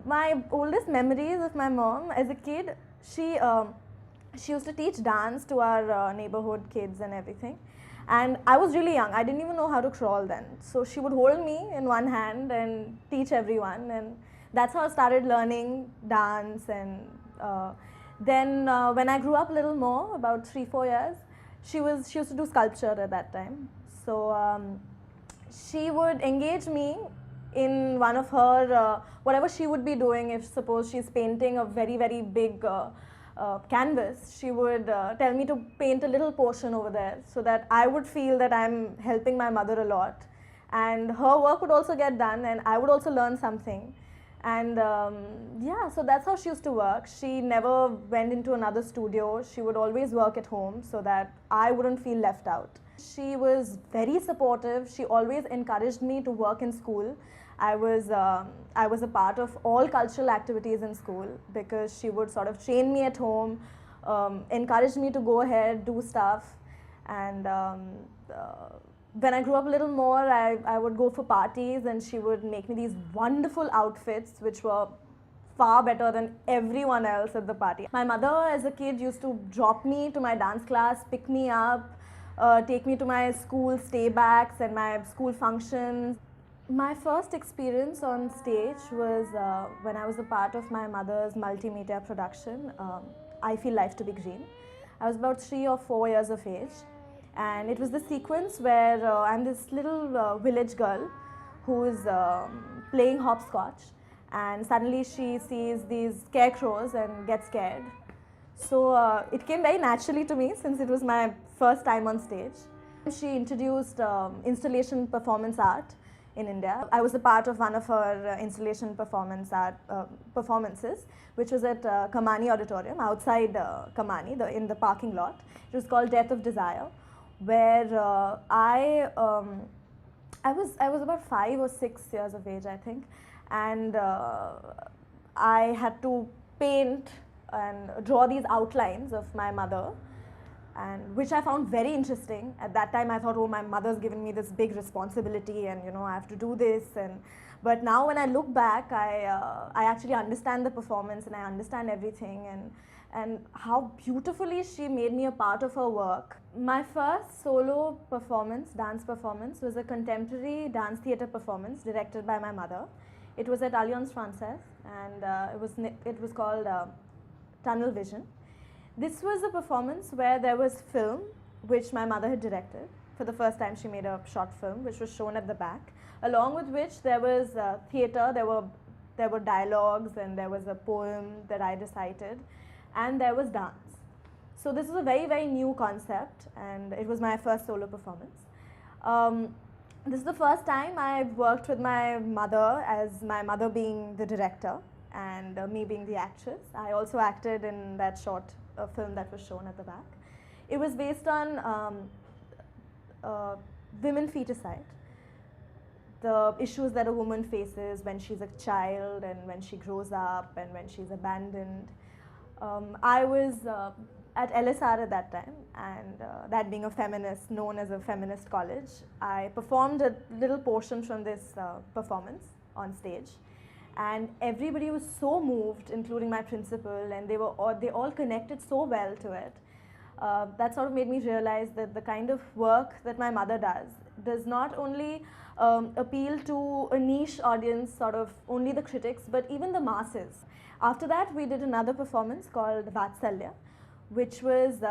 My oldest memories of my mom as a kid, she used to teach dance to our neighborhood kids and everything. And I was really young. I didn't even know how to crawl then. So she would hold me in one hand and teach everyone. And that's how I started learning dance. And then when I grew up a little more, about 3-4 years, she used to do sculpture at that time. So she would engage me in one of her, whatever she would be doing. If suppose she's painting a very, very big canvas, she would tell me to paint a little portion over there so that I would feel that I'm helping my mother a lot. And her work would also get done and I would also learn something. And yeah, so that's how she used to work. She never went into another studio. She would always work at home so that I wouldn't feel left out. She was very supportive. She always encouraged me to work in school. I was a part of all cultural activities in school because she would sort of train me at home, encourage me to go ahead, do stuff. And when I grew up a little more, I would go for parties and she would make me these wonderful outfits which were far better than everyone else at the party. My mother as a kid used to drop me to my dance class, pick me up, take me to my school staybacks and my school functions. My first experience on stage was when I was a part of my mother's multimedia production, I Feel Life to Be Green. I was about 3 or 4 years of age, and it was the sequence where I'm this little village girl who's playing hopscotch, and suddenly she sees these scarecrows and gets scared. So it came very naturally to me since it was my first time on stage. She introduced installation performance art in India. I was a part of one of her installation performances, which was at Kamani Auditorium, outside Kamani, in the parking lot. It was called Death of Desire, where I was about 5 or 6 years of age, I think, and I had to paint and draw these outlines of my mother, and which I found very interesting. At that time I thought, oh, my mother's given me this big responsibility and I have to do this. But now when I look back, I actually understand the performance and I understand everything and how beautifully she made me a part of her work. My first solo performance, dance performance, was a contemporary dance theatre performance directed by my mother. It was at Alliance Française and it was called Tunnel Vision. This was a performance where there was film, which my mother had directed. For the first time she made a short film, which was shown at the back, along with which there was theatre, there were dialogues, and there was a poem that I recited, and there was dance. So this was a very, very new concept, and it was my first solo performance. This is the first time I've worked with my mother, as my mother being the director and me being the actress. I also acted in that short film that was shown at the back. It was based on women feticide, the issues that a woman faces when she's a child and when she grows up and when she's abandoned. I was at LSR at that time, and that being a feminist, known as a feminist college, I performed a little portion from this performance on stage. And everybody was so moved, including my principal, and they all connected so well to it. That sort of made me realize that the kind of work that my mother does not only appeal to a niche audience, sort of only the critics, but even the masses. After that, we did another performance called Vatsalya, which was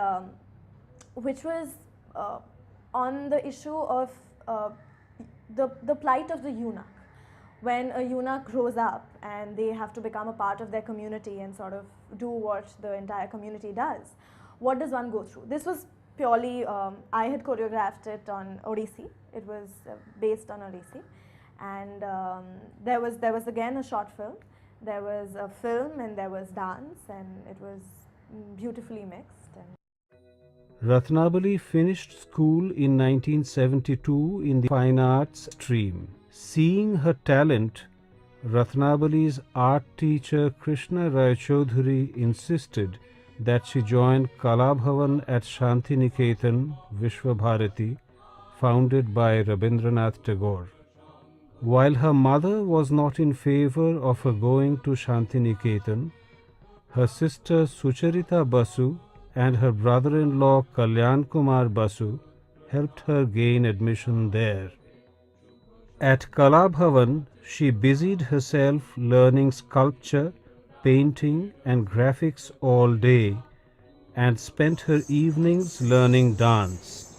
on the issue of the plight of the eunuch. When a eunuch grows up and they have to become a part of their community and sort of do what the entire community does, what does one go through? This was purely, I had choreographed it on Odissi. It was based on Odissi. And there was again a short film. There was a film and there was dance, and it was beautifully mixed. Ratnabali finished school in 1972 in the Fine Arts stream. Seeing her talent, Ratnabali's art teacher Krishna Rai Chaudhuri insisted that she join Kala Bhavan at Shantiniketan, Vishwa Bharati, founded by Rabindranath Tagore. While her mother was not in favor of her going to Shantiniketan, her sister Sucharita Basu and her brother-in-law Kalyan Kumar Basu helped her gain admission there. At Kala Bhavan, she busied herself learning sculpture, painting and graphics all day and spent her evenings learning dance.